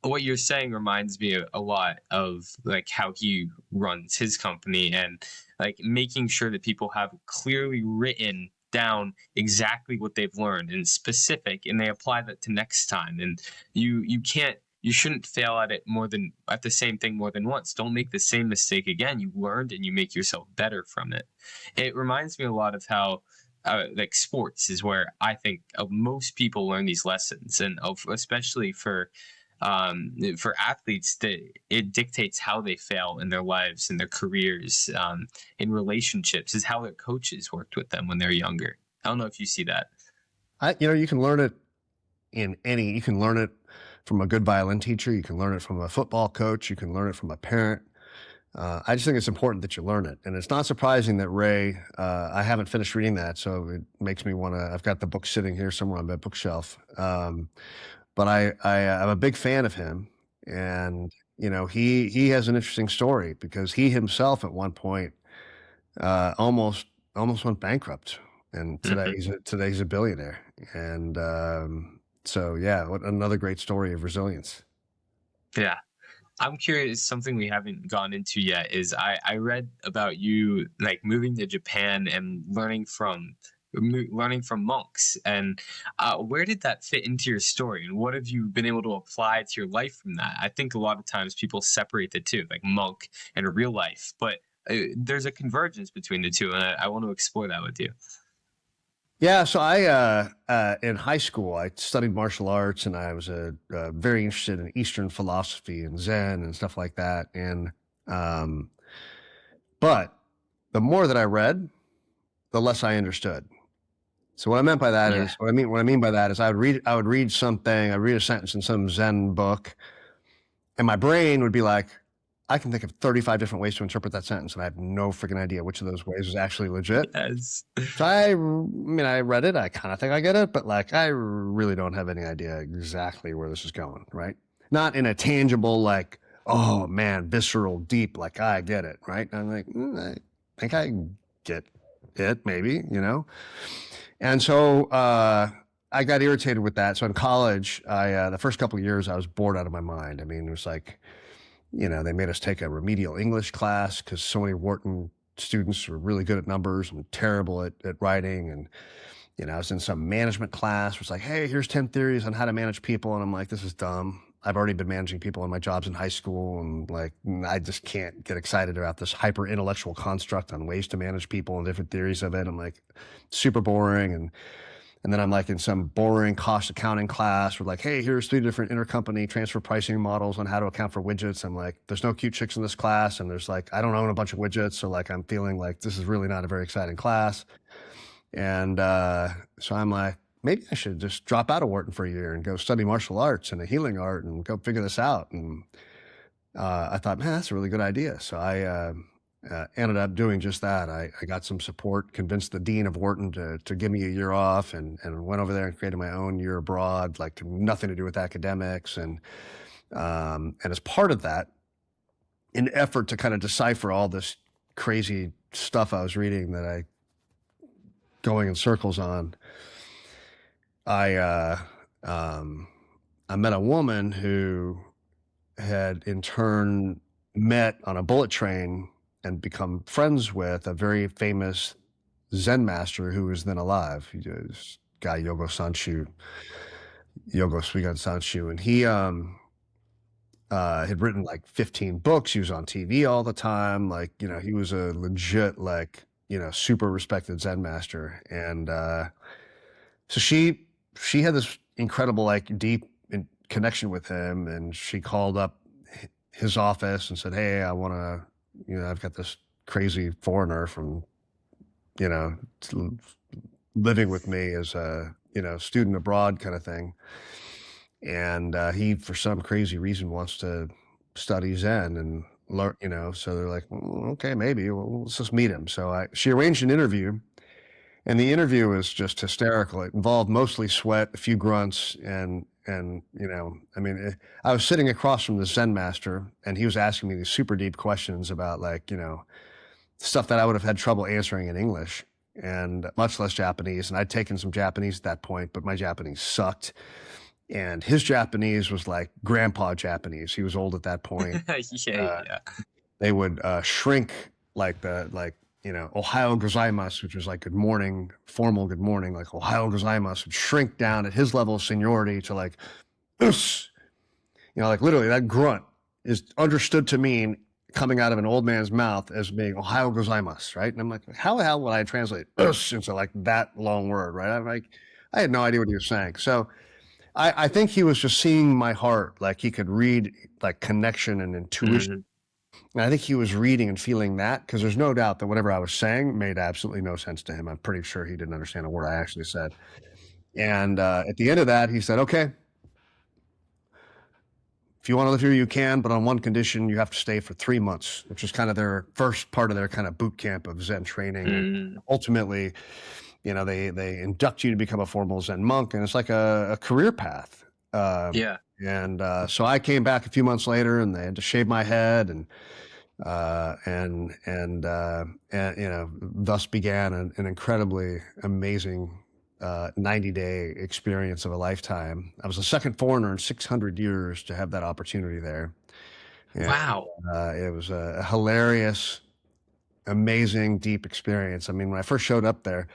what you're saying reminds me a lot of like how he runs his company, and like making sure that people have clearly written down exactly what they've learned and specific, and they apply that to next time. And you shouldn't fail at the same thing more than once. Don't make the same mistake again. You learned and you make yourself better from it. It reminds me a lot of how like sports is where I think most people learn these lessons, and especially for athletes, that it dictates how they fail in their lives, in their careers, in relationships, is how their coaches worked with them when they're younger. I don't know if you see that. You know, you can learn it you can learn it from a good violin teacher. You can learn it from a football coach. You can learn it from a parent. I just think it's important that you learn it. And it's not surprising that Ray, I haven't finished reading that, so it makes me want to, I've got the book sitting here somewhere on my bookshelf. But I'm a big fan of him. And, you know, he has an interesting story because he himself at one point almost went bankrupt. And today he's a billionaire. And so, yeah, what another great story of resilience. Yeah. I'm curious, something we haven't gone into yet is I read about you like moving to Japan and learning from monks. And where did that fit into your story? And what have you been able to apply to your life from that? I think a lot of times people separate the two, like monk and real life. But there's a convergence between the two. And I want to explore that with you. Yeah, so I in high school I studied martial arts, and I was very interested in Eastern philosophy and Zen and stuff like that. And but the more that I read, the less I understood. So what I meant by that is what I mean by that is I would read something, I'd read a sentence in some Zen book, and my brain would be like, I can think of 35 different ways to interpret that sentence, and I have no freaking idea which of those ways is actually legit. Yes. So I mean, I read it, I kind of think I get it, but like, I really don't have any idea exactly where this is going, right? Not in a tangible, like, oh man, visceral, deep, like I get it, right? And I'm like, I think I get it, maybe, you know? And so I got irritated with that. So in college, the first couple of years, I was bored out of my mind. I mean, it was like, you know, they made us take a remedial English class because so many Wharton students who were really good at numbers and terrible at writing. And, I was in some management class where it's like, hey, here's 10 theories on how to manage people. And I'm like, this is dumb. I've already been managing people in my jobs in high school. And like, I just can't get excited about this hyper intellectual construct on ways to manage people and different theories of it. I'm like, super boring. And then I'm like in some boring cost accounting class where like, hey, here's 3 different intercompany transfer pricing models on how to account for widgets. I'm like, there's no cute chicks in this class. And there's like, I don't own a bunch of widgets. So like, I'm feeling like this is really not a very exciting class. And so I'm like, maybe I should just drop out of Wharton for a year and go study martial arts and a healing art and go figure this out. And I thought, man, that's a really good idea. So I ended up doing just that. I got some support, convinced the dean of Wharton to give me a year off, and went over there and created my own year abroad, like nothing to do with academics. And as part of that, in effort to kind of decipher all this crazy stuff I was reading that I going in circles on, I met a woman who had in turn met on a bullet train and become friends with a very famous Zen master who was then alive. He was guy Yogo Shuigan Sanshu, and he had written like 15 books. He was on TV all the time. Like, he was a legit, like, super respected Zen master. And so she had this incredible, like, deep connection with him, and she called up his office and said, hey, I want to, I've got this crazy foreigner from, living with me as a, student abroad kind of thing. And he, for some crazy reason, wants to study Zen and learn, so they're like, well, okay, maybe, well, let's just meet him. So she arranged an interview, and the interview was just hysterical. It involved mostly sweat, a few grunts, and I mean, I was sitting across from the Zen master, and he was asking me these super deep questions about, like, stuff that I would have had trouble answering in English, and much less Japanese. And I'd taken some Japanese at that point, but my Japanese sucked. And his Japanese was like grandpa Japanese. He was old at that point. Yeah. They would shrink like Ohayo gozaimasu, which was like good morning, formal good morning, like Ohayo gozaimasu, would shrink down at his level of seniority to like, us. Like literally that grunt is understood to mean coming out of an old man's mouth as being Ohayo gozaimasu, right? And I'm like, how the hell would I translate us into like that long word, right? I'm like, I had no idea what he was saying. So I think he was just seeing my heart, like he could read like connection and intuition. Mm-hmm. And I think he was reading and feeling that, because there's no doubt that whatever I was saying made absolutely no sense to him. I'm pretty sure he didn't understand a word I actually said. And at the end of that, he said, okay, if you want to live here, you can, but on one condition, you have to stay for 3 months, which is kind of their first part of their kind of boot camp of Zen training. And ultimately, they induct you to become a formal Zen monk, and it's like a career path. Yeah. And so I came back a few months later, and they had to shave my head, and thus began an incredibly amazing 90-day experience of a lifetime. I was the second foreigner in 600 years to have that opportunity there. And, wow. It was a hilarious, amazing, deep experience. I mean, when I first showed up there,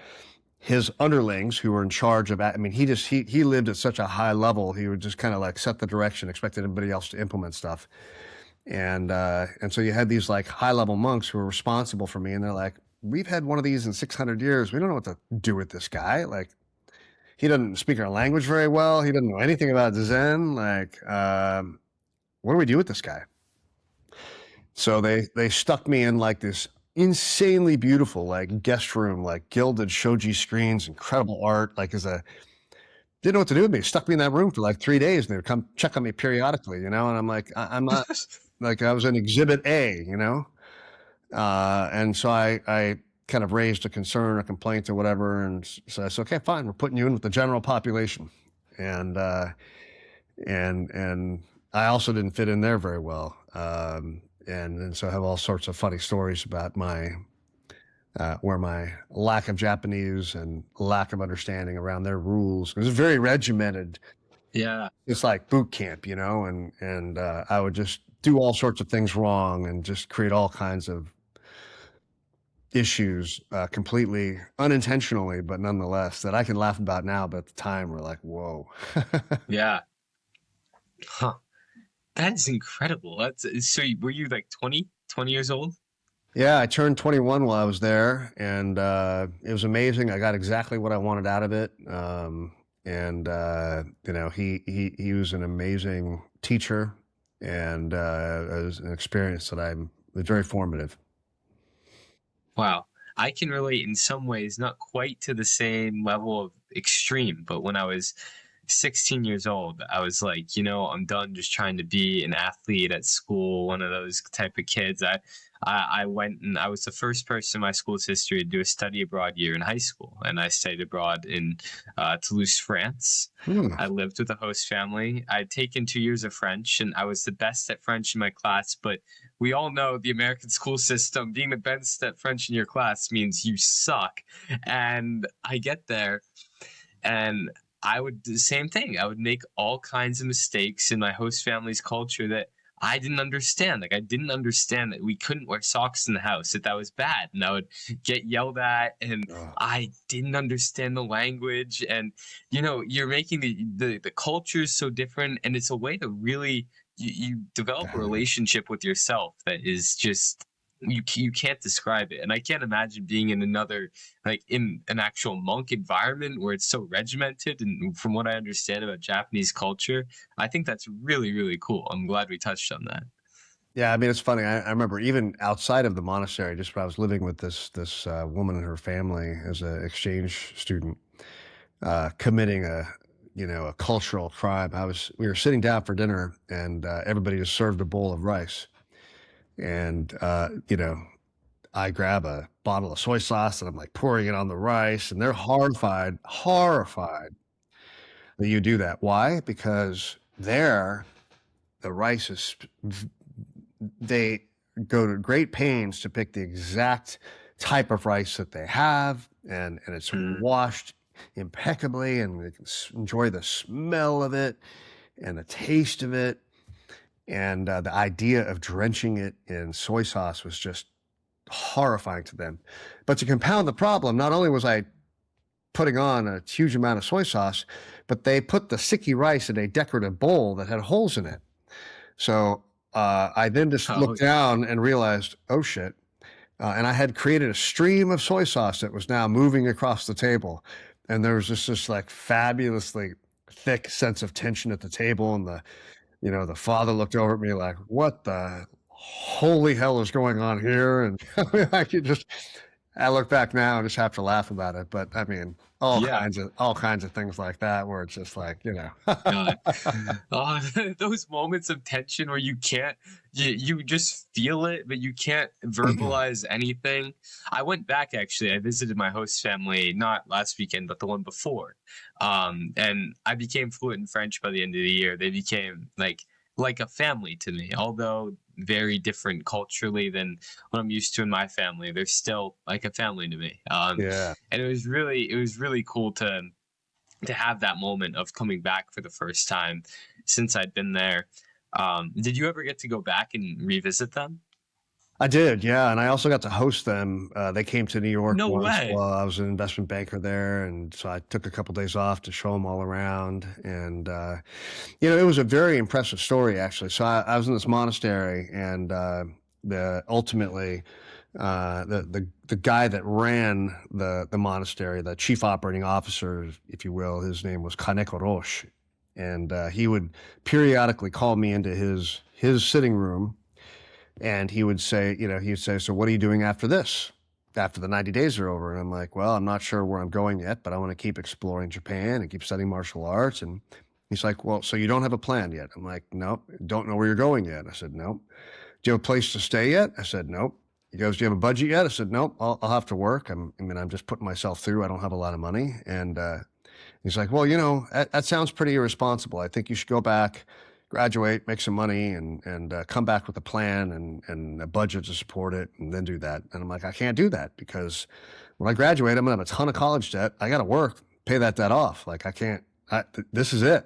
his underlings who were in charge of, he lived at such a high level. He would just kind of like set the direction, expected everybody else to implement stuff. And so you had these like high level monks who were responsible for me. And they're like, we've had one of these in 600 years. We don't know what to do with this guy. Like, he doesn't speak our language very well. He doesn't know anything about Zen. Like, what do we do with this guy? So they stuck me in like this insanely beautiful, like guest room, like gilded shoji screens, incredible art. Like, didn't know what to do with me. Stuck me in that room for like 3 days, and they would come check on me periodically, And I'm like, I'm not like I was in Exhibit A, And so I kind of raised a concern, a complaint, or whatever, and so I said, okay, fine, we're putting you in with the general population, and I also didn't fit in there very well. And so I have all sorts of funny stories about where my lack of Japanese and lack of understanding around their rules. It was very regimented. Yeah. It's like boot camp, and I would just do all sorts of things wrong and just create all kinds of issues completely unintentionally, but nonetheless that I can laugh about now, but at the time we're like, whoa. Yeah. Huh. That is incredible. So were you like 20 years old? Yeah, I turned 21 while I was there, and it was amazing. I got exactly what I wanted out of it. And you know, he was an amazing teacher, and it was an experience that was very formative. Wow. I can relate in some ways, not quite to the same level of extreme, but when I was 16 years old, I was like, I'm done just trying to be an athlete at school, one of those type of kids. I went and I was the first person in my school's history to do a study abroad year in high school. And I studied abroad in Toulouse, France. Hmm. I lived with a host family. I'd taken 2 years of French and I was the best at French in my class, but we all know the American school system, being the best at French in your class means you suck. And I get there and I would do the same thing. I would make all kinds of mistakes in my host family's culture that I didn't understand. Like I didn't understand that we couldn't wear socks in the house, that was bad. And I would get yelled at and Oh, I didn't understand the language. And you're making the culture is so different. And it's a way to really you develop a relationship with yourself that is just you can't describe it. And I can't imagine being in another, like in an actual monk environment where it's so regimented. And from what I understand about Japanese culture, I think that's really, really cool. I'm glad we touched on that. yeah, I mean, it's funny. I remember even outside of the monastery, just when I was living with this woman and her family as an exchange student, committing a cultural crime. We were sitting down for dinner, and everybody just served a bowl of rice, and I grab a bottle of soy sauce and I'm like pouring it on the rice, and they're horrified that you do that. Why? Because there, the rice is, they go to great pains to pick the exact type of rice that they have, and it's washed impeccably, and they can enjoy the smell of it and the taste of it. And the idea of drenching it in soy sauce was just horrifying to them. But to compound the problem, not only was I putting on a huge amount of soy sauce, but they put the sticky rice in a decorative bowl that had holes in it. So I then just looked down and realized, oh shit. And I had created a stream of soy sauce that was now moving across the table. And there was just this like fabulously thick sense of tension at the table. And the father looked over at me like, what the holy hell is going on here? And I look back now and just have to laugh about it. But I mean, all kinds of things like that, where it's just like, those moments of tension where you can't, you just feel it, but you can't verbalize anything. I went back, actually. I visited my host family, not last weekend, but the one before. And I became fluent in French by the end of the year. They became like a family to me, although very different culturally than what I'm used to in my family. They're still like a family to me. yeah. And it was really cool to have that moment of coming back for the first time since I'd been there. Did you ever get to go back and revisit them? I did, yeah, and I also got to host them. They came to New York No once way. while I was an investment banker there, and so I took a couple days off to show them all around. And it was a very impressive story, actually. So I was in this monastery, and ultimately the guy that ran the monastery, the chief operating officer, if you will, his name was Kaneko Roche, and he would periodically call me into his sitting room. And he would say, so what are you doing after this? After the 90 days are over? And I'm like, well, I'm not sure where I'm going yet, but I want to keep exploring Japan and keep studying martial arts. And he's like, well, so you don't have a plan yet? I'm like, nope, don't know where you're going yet. I said, nope. Do you have a place to stay yet? I said, nope. He goes, do you have a budget yet? I said, nope, I'll have to work. I'm just putting myself through. I don't have a lot of money. And he's like, well, that sounds pretty irresponsible. I think you should go back, graduate, make some money, and come back with a plan and a budget to support it, and then do that. And I'm like, I can't do that, because when I graduate, I'm gonna have a ton of college debt. I got to work, pay that debt off. Like I can't. This is it,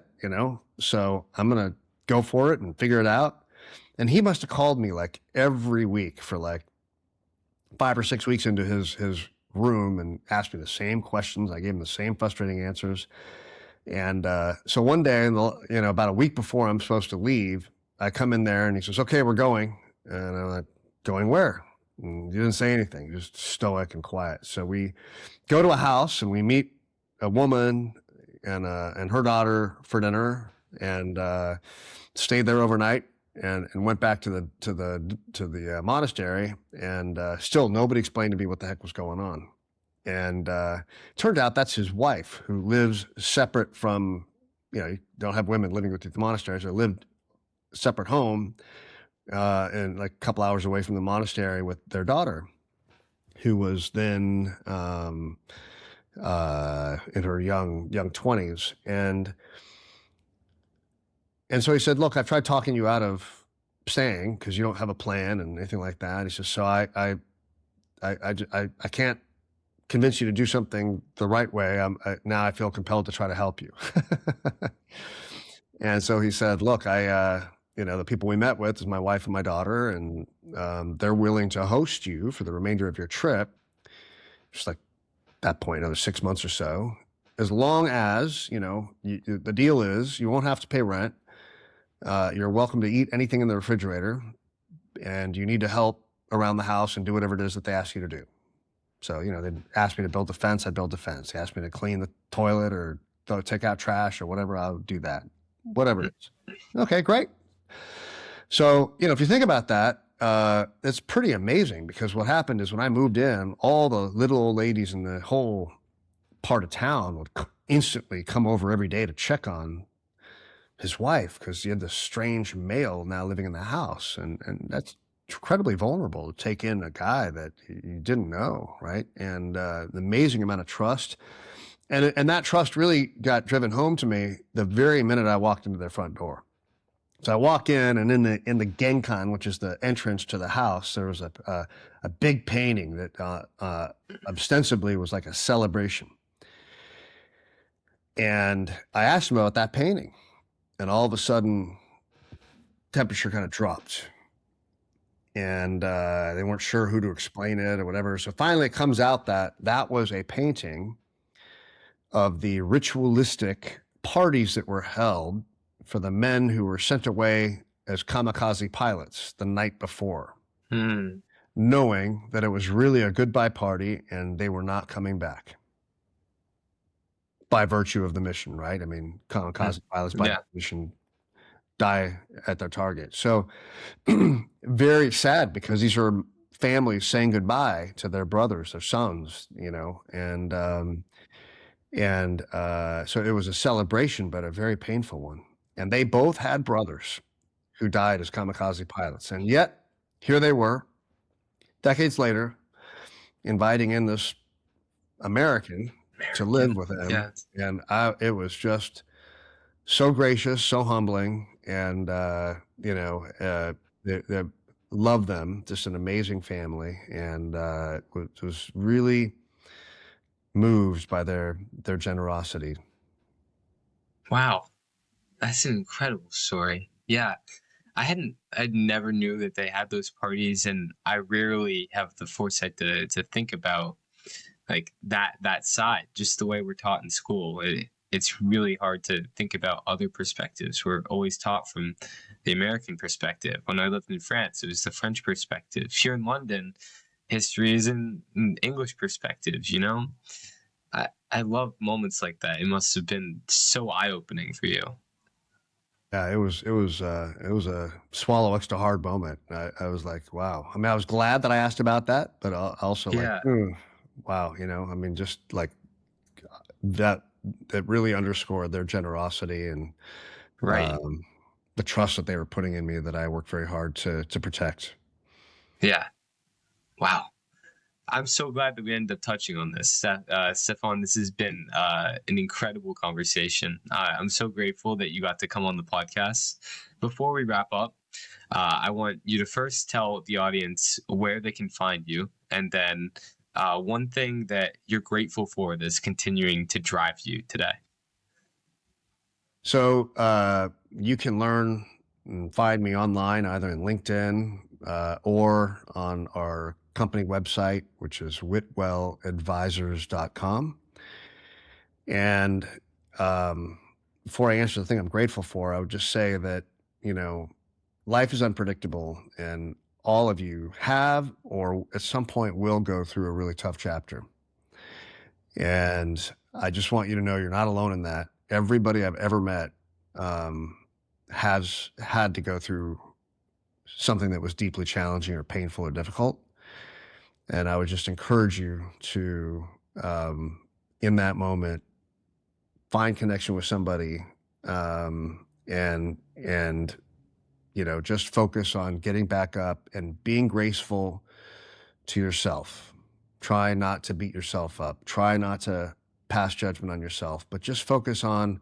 So I'm gonna go for it and figure it out. And he must have called me like every week for like 5 or 6 weeks into his room and asked me the same questions. I gave him the same frustrating answers. And so one day, about a week before I'm supposed to leave, I come in there and he says, "Okay, we're going." And I'm like, "Going where?" And he didn't say anything, just stoic and quiet. So we go to a house and we meet a woman and her daughter for dinner, and stayed there overnight, and went back to the monastery, and still nobody explained to me what the heck was going on. And turned out that's his wife, who lives separate from, you don't have women living with you at the monastery, so lived separate home, and like a couple hours away from the monastery with their daughter, who was then in her young 20s. And so he said, "Look, I've tried talking you out of staying because you don't have a plan and anything like that." He says, "So I can't convince you to do something the right way. Now I feel compelled to try to help you." And so he said, "Look, the people we met with is my wife and my daughter, and they're willing to host you for the remainder of your trip." Just like that point, another 6 months or so, as long as, the deal is you won't have to pay rent. You're welcome to eat anything in the refrigerator, and you need to help around the house and do whatever it is that they ask you to do. So, they'd ask me to build a fence, I'd build a fence. They asked me to clean the toilet or take out trash or whatever, I would do that. Whatever it is. Okay, great. So, if you think about that, it's pretty amazing, because what happened is when I moved in, all the little old ladies in the whole part of town would instantly come over every day to check on his wife, because he had this strange male now living in the house. And that's incredibly vulnerable to take in a guy that you didn't know, right? And the amazing amount of trust. And that trust really got driven home to me the very minute I walked into their front door. So I walk in, and in the genkan, which is the entrance to the house, there was a big painting that ostensibly was like a celebration. And I asked him about that painting, and all of a sudden, temperature kind of dropped, and they weren't sure who to explain it or whatever. So finally, it comes out that that was a painting of the ritualistic parties that were held for the men who were sent away as kamikaze pilots the night before, knowing that it was really a goodbye party and they were not coming back by virtue of the mission, right? I mean, kamikaze pilots by definition die at their target. So very sad, because these are families saying goodbye to their brothers, their sons, and so it was a celebration, but a very painful one. And they both had brothers who died as kamikaze pilots. And yet, here they were, decades later, inviting in this American to live with them. Yes. And it was just so gracious, so humbling. And, they loved them, just an amazing family. And was really moved by their generosity. Wow. That's an incredible story. Yeah. I never knew that they had those parties, and I rarely have the foresight to think about like that side, just the way we're taught in school. It's really hard to think about other perspectives. We're always taught from the American perspective. When I lived in France, it was the French perspective. Here in London, history is in English perspectives, I love moments like that. It must have been so eye-opening for you. Yeah, it was a swallow extra hard moment. I was like, wow. I mean, I was glad that I asked about that, but also wow, I mean, just like that really underscored their generosity and right. The trust that they were putting in me, that I worked very hard to protect. Yeah. Wow. I'm so glad that we ended up touching on this. Stefan, this has been an incredible conversation. I'm so grateful that you got to come on the podcast. Before we wrap up, I want you to first tell the audience where they can find you, and then one thing that you're grateful for that's continuing to drive you today. So you can learn and find me online, either in LinkedIn or on our company website, which is whitwelladvisors.com. And before I answer the thing I'm grateful for, I would just say that, life is unpredictable, and all of you have or at some point will go through a really tough chapter. And I just want you to know you're not alone in that. Everybody I've ever met has had to go through something that was deeply challenging or painful or difficult. And I would just encourage you to, in that moment, find connection with somebody, and just focus on getting back up and being graceful to yourself. Try not to beat yourself up. Try not to pass judgment on yourself, but just focus on,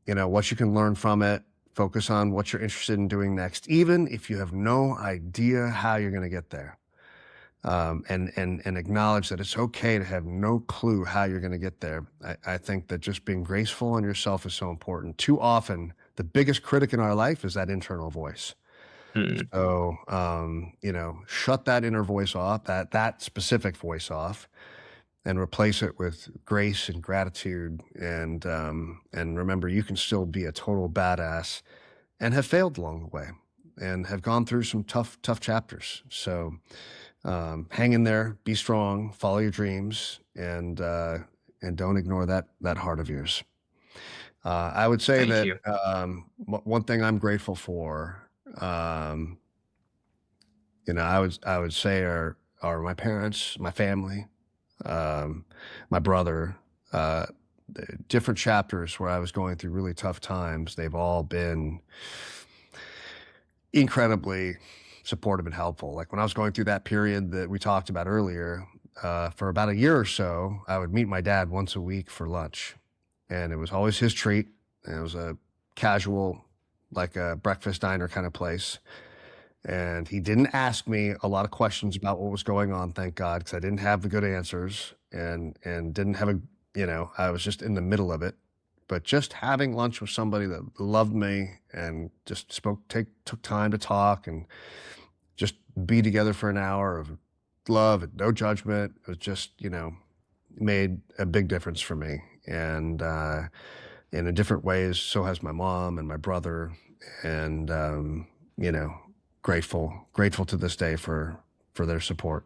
what you can learn from it. Focus on what you're interested in doing next, even if you have no idea how you're going to get there. And acknowledge that it's okay to have no clue how you're going to get there. I think that just being graceful on yourself is so important. Too often, the biggest critic in our life is that internal voice. So, shut that inner voice off, that specific voice off, and replace it with grace and gratitude. And remember, you can still be a total badass and have failed along the way and have gone through some tough chapters. So, hang in there, be strong, follow your dreams, and don't ignore that heart of yours. I would say Thank you. one thing I'm grateful for, I would say are my parents, my family, my brother, different chapters where I was going through really tough times. They've all been incredibly supportive and helpful. Like when I was going through that period that we talked about earlier, for about a year or so, I would meet my dad once a week for lunch, and it was always his treat. And it was a casual, like a breakfast diner kind of place. And he didn't ask me a lot of questions about what was going on, thank God, because I didn't have the good answers and didn't have I was just in the middle of it. But just having lunch with somebody that loved me and just took time to talk and just be together for an hour of love and no judgment, it was just, made a big difference for me. And in different ways, so has my mom and my brother. And, grateful to this day for their support.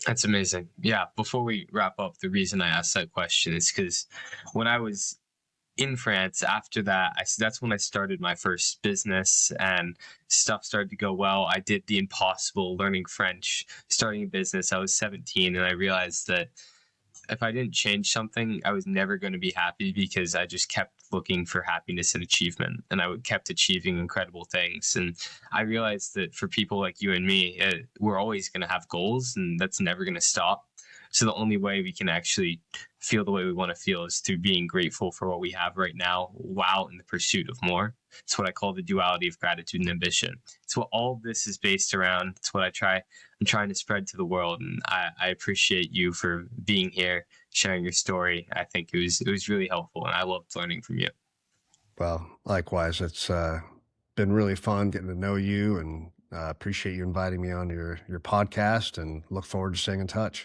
That's amazing. Yeah. Before we wrap up, the reason I asked that question is because when I was in France, after that, that's when I started my first business and stuff started to go well. I did the impossible, learning French, starting a business. I was 17, and I realized that if I didn't change something, I was never going to be happy, because I just kept looking for happiness and achievement, and I kept achieving incredible things. And I realized that for people like you and me, we're always going to have goals, and that's never going to stop. So the only way we can actually feel the way we want to feel is through being grateful for what we have right now, while in the pursuit of more. It's what I call the duality of gratitude and ambition. It's what all of this is based around. It's what I'm trying to spread to the world. And I appreciate you for being here, sharing your story. I think it was really helpful, and I loved learning from you. Well, likewise, it's been really fun getting to know you, and appreciate you inviting me on your podcast, and look forward to staying in touch.